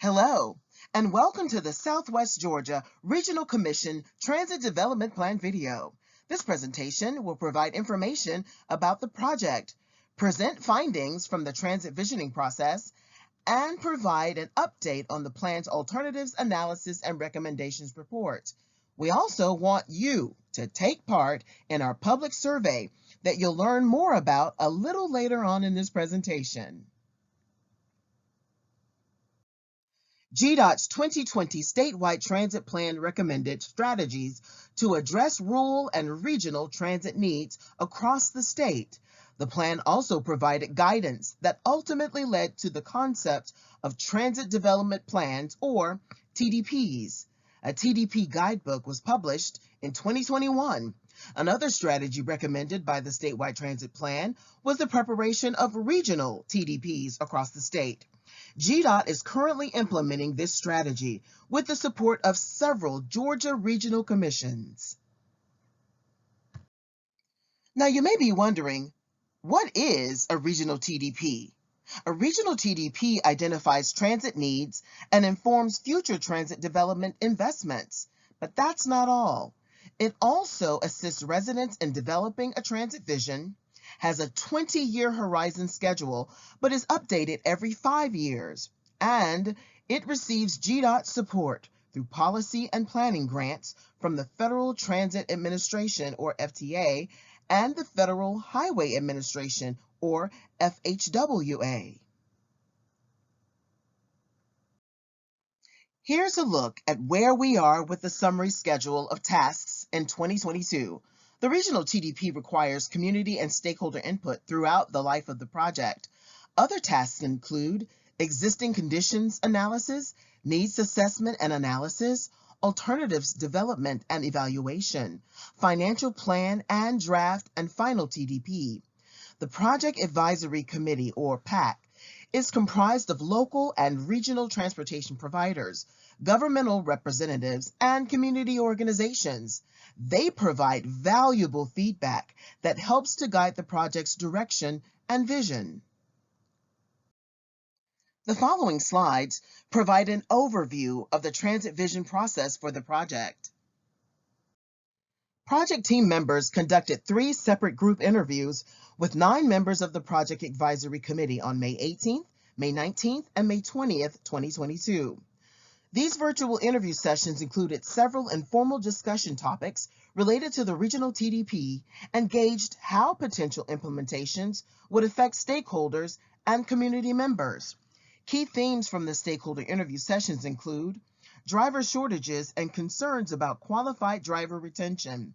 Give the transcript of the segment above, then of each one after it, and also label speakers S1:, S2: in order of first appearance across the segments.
S1: Hello, and welcome to the Southwest Georgia Regional Commission Transit Development Plan video. This presentation will provide information about the project, present findings from the transit visioning process, and provide an update on the plan's alternatives analysis and recommendations report. We also want you to take part in our public survey that you'll learn more about a little later on in this presentation. GDOT's 2020 statewide transit plan recommended strategies to address rural and regional transit needs across the state. The plan also provided guidance that ultimately led to the concept of Transit Development Plans, or TDPs. A TDP guidebook was published in 2021. Another strategy recommended by the statewide transit plan was the preparation of regional TDPs across the state. GDOT is currently implementing this strategy with the support of several Georgia regional commissions. Now you may be wondering, what is a regional TDP? A regional TDP identifies transit needs and informs future transit development investments. But that's not all. It also assists residents in developing a transit vision, has a 20-year horizon schedule, but is updated every 5 years, and it receives GDOT support through policy and planning grants from the Federal Transit Administration, or FTA, and the Federal Highway Administration, or FHWA. Here's a look at where we are with the summary schedule of tasks in 2022. The regional TDP requires community and stakeholder input throughout the life of the project. Other tasks include existing conditions analysis, needs assessment and analysis, alternatives development and evaluation, financial plan and draft and final TDP. The Project Advisory Committee, or PAC, is comprised of local and regional transportation providers, governmental representatives, and community organizations. They provide valuable feedback that helps to guide the project's direction and vision. The following slides provide an overview of the transit vision process for the project. Project team members conducted 3 separate group interviews with 9 members of the Project Advisory Committee on May 18th, May 19th, and May 20th, 2022. These virtual interview sessions included several informal discussion topics related to the regional TDP and gauged how potential implementations would affect stakeholders and community members. Key themes from the stakeholder interview sessions include driver shortages and concerns about qualified driver retention.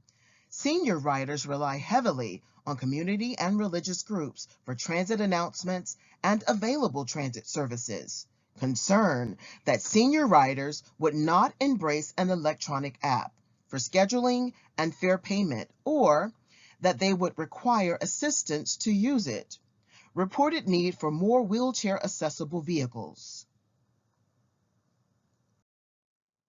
S1: Senior riders rely heavily on community and religious groups for transit announcements and available transit services. Concern that senior riders would not embrace an electronic app for scheduling and fare payment, or that they would require assistance to use it. Reported need for more wheelchair accessible vehicles.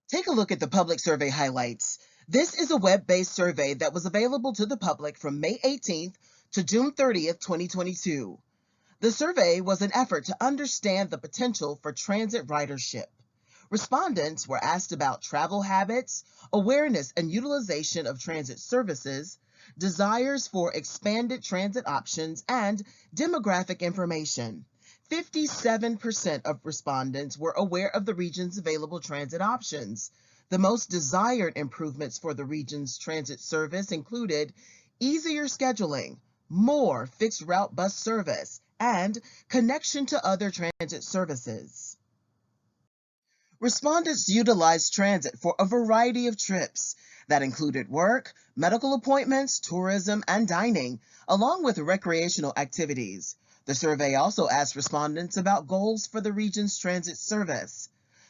S1: Take a look at the public survey highlights. This is a web-based survey that was available to the public from May 18th to June 30th, 2022. The survey was an effort to understand the potential for transit ridership. Respondents were asked about travel habits, awareness and utilization of transit services, desires for expanded transit options, and demographic information. 57% of respondents were aware of the region's available transit options. The most desired improvements for the region's transit service included easier scheduling, more fixed route bus service, and connection to other transit services. Respondents utilized transit for a variety of trips that included work, medical appointments, tourism, and dining, along with recreational activities. The survey also asked respondents about goals for the region's transit service.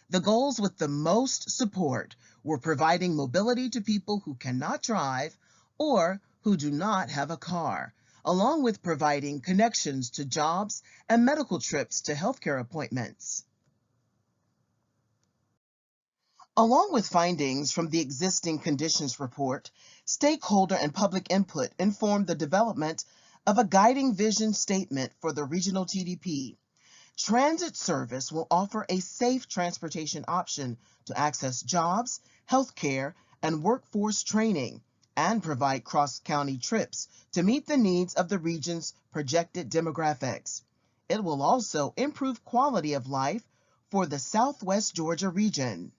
S1: The goals with the most support were providing mobility to people who cannot drive or who do not have a car, along with providing connections to jobs and medical trips to healthcare appointments. Along with findings from the existing conditions report, stakeholder and public input informed the development of a guiding vision statement for the regional TDP. Transit service will offer a safe transportation option to access jobs, healthcare, and workforce training, and provide cross-county trips to meet the needs of the region's projected demographics. It will also improve quality of life for the Southwest Georgia region.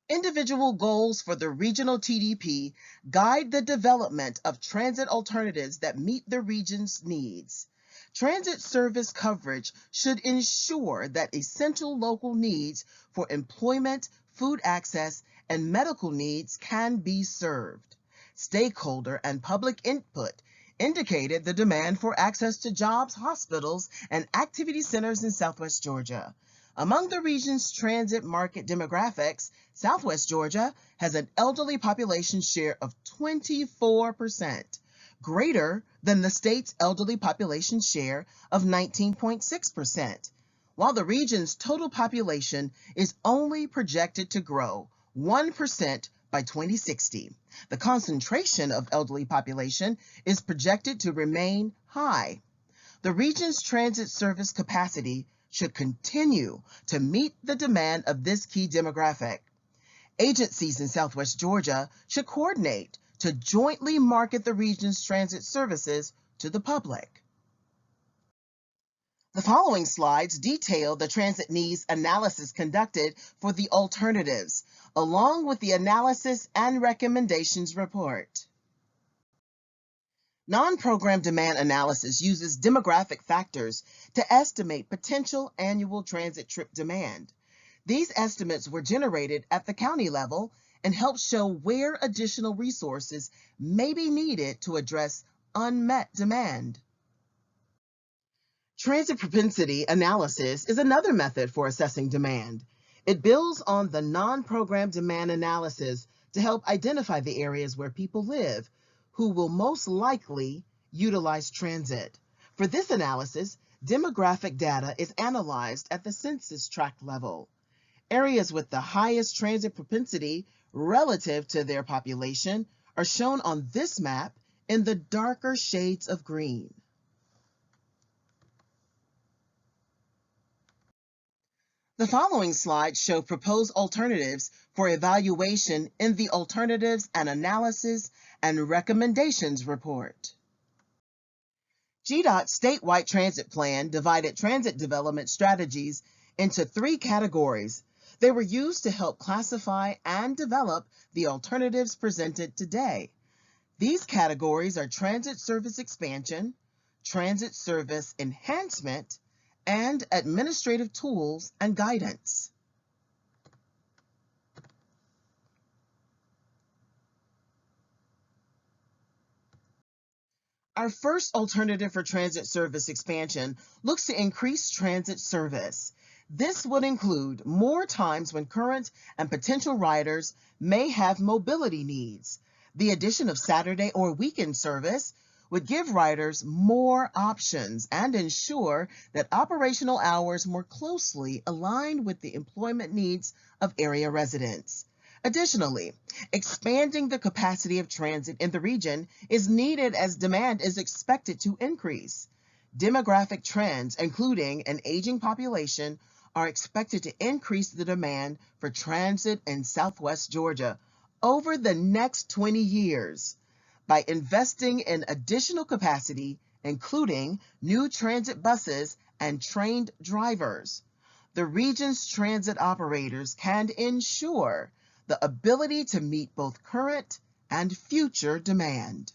S1: Individual goals for the regional TDP guide the development of transit alternatives that meet the region's needs. Transit service coverage should ensure that essential local needs for employment, food access, and medical needs can be served. Stakeholder and public input indicated the demand for access to jobs, hospitals, and activity centers in Southwest Georgia. Among the region's transit market demographics, Southwest Georgia has an elderly population share of 24%, greater than the state's elderly population share of 19.6%, while the region's total population is only projected to grow 1% by 2060. The concentration of elderly population is projected to remain high. The region's transit service capacity should continue to meet the demand of this key demographic. Agencies in Southwest Georgia should coordinate to jointly market the region's transit services to the public. The following slides detail the transit needs analysis conducted for the alternatives, along with the analysis and recommendations report. Non-program demand analysis uses demographic factors to estimate potential annual transit trip demand. These estimates were generated at the county level and help show where additional resources may be needed to address unmet demand. Transit propensity analysis is another method for assessing demand. It builds on the non-program demand analysis to help identify the areas where people live who will most likely utilize transit. For this analysis, demographic data is analyzed at the census tract level. Areas with the highest transit propensity relative to their population are shown on this map in the darker shades of green. The following slides show proposed alternatives for evaluation in the Alternatives and Analysis and Recommendations report. GDOT's statewide transit plan divided transit development strategies into 3 categories. They were used to help classify and develop the alternatives presented today. These categories are transit service expansion, transit service enhancement, and administrative tools and guidance. Our first alternative for transit service expansion looks to increase transit service. This would include more times when current and potential riders may have mobility needs. The addition of Saturday or weekend service would give riders more options and ensure that operational hours more closely align with the employment needs of area residents. Additionally, expanding the capacity of transit in the region is needed as demand is expected to increase. Demographic trends, including an aging population, are expected to increase the demand for transit in Southwest Georgia over the next 20 years. By investing in additional capacity, including new transit buses and trained drivers, the region's transit operators can ensure the ability to meet both current and future demand.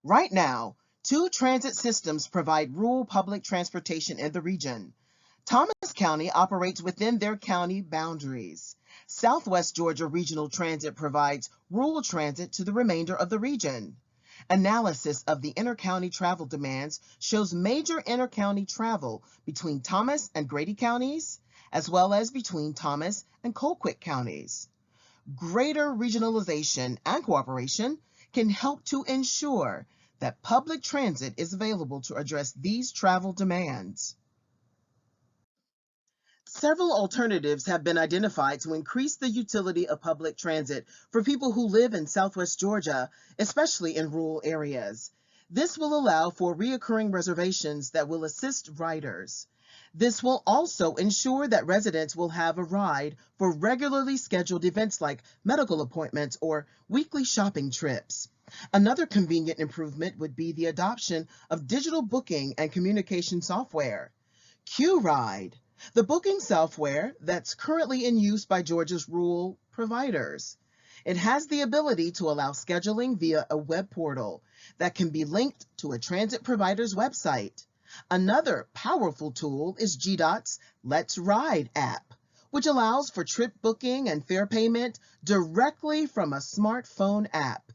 S1: Right now, 2 transit systems provide rural public transportation in the region. Thomas County operates within their county boundaries. Southwest Georgia Regional Transit provides rural transit to the remainder of the region. Analysis of the inter-county travel demands shows major inter-county travel between Thomas and Grady counties, as well as between Thomas and Colquitt counties. Greater regionalization and cooperation can help to ensure that public transit is available to address these travel demands. Several alternatives have been identified to increase the utility of public transit for people who live in Southwest Georgia, especially in rural areas. This will allow for reoccurring reservations that will assist riders. This will also ensure that residents will have a ride for regularly scheduled events like medical appointments or weekly shopping trips. Another convenient improvement would be the adoption of digital booking and communication software. QRide, the booking software that's currently in use by Georgia's rural providers. It has the ability to allow scheduling via a web portal that can be linked to a transit provider's website. Another powerful tool is GDOT's Let's Ride app, which allows for trip booking and fare payment directly from a smartphone app.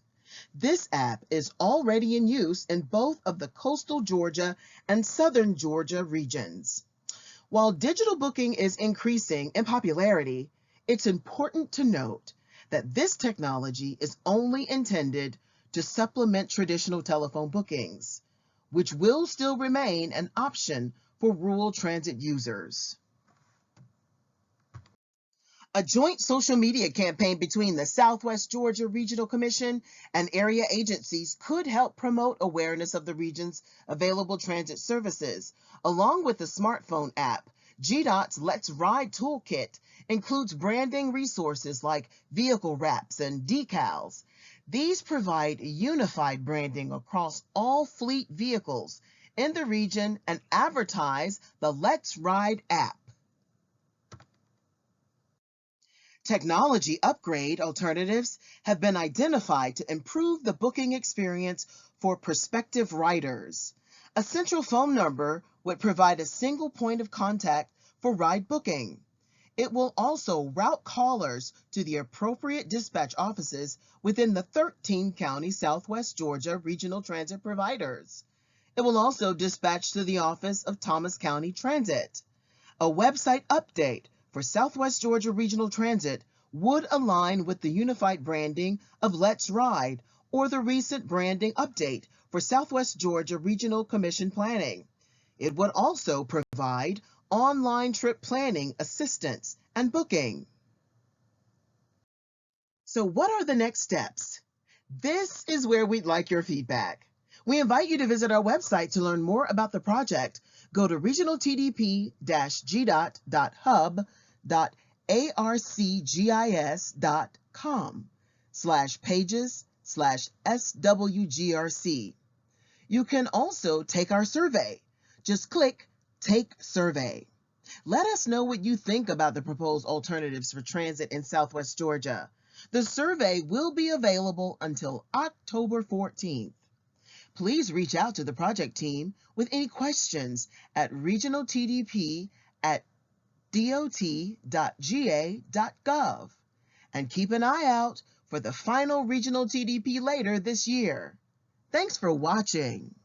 S1: This app is already in use in both of the coastal Georgia and southern Georgia regions. While digital booking is increasing in popularity, it's important to note that this technology is only intended to supplement traditional telephone bookings, which will still remain an option for rural transit users. A joint social media campaign between the Southwest Georgia Regional Commission and area agencies could help promote awareness of the region's available transit services. Along with the smartphone app, GDOT's Let's Ride Toolkit includes branding resources like vehicle wraps and decals. These provide unified branding across all fleet vehicles in the region and advertise the Let's Ride app. Technology upgrade alternatives have been identified to improve the booking experience for prospective riders. A central phone number would provide a single point of contact for ride booking. It will also route callers to the appropriate dispatch offices within the 13-county Southwest Georgia regional transit providers. It will also dispatch to the office of Thomas County Transit. A website update for Southwest Georgia Regional Transit would align with the unified branding of Let's Ride or the recent branding update for Southwest Georgia Regional Commission Planning. It would also provide online trip planning assistance and booking. So what are the next steps? This is where we'd like your feedback. We invite you to visit our website to learn more about the project. Go to regionaltdp.hub.arcgis.com/pages/SWGRC. You can also take our survey. Just click Take Survey. Let us know what you think about the proposed alternatives for transit in Southwest Georgia. The survey will be available until October 14th. Please reach out to the project team with any questions at regionaltdp@dot.ga.gov. And keep an eye out for the final regional TDP later this year. Thanks for watching.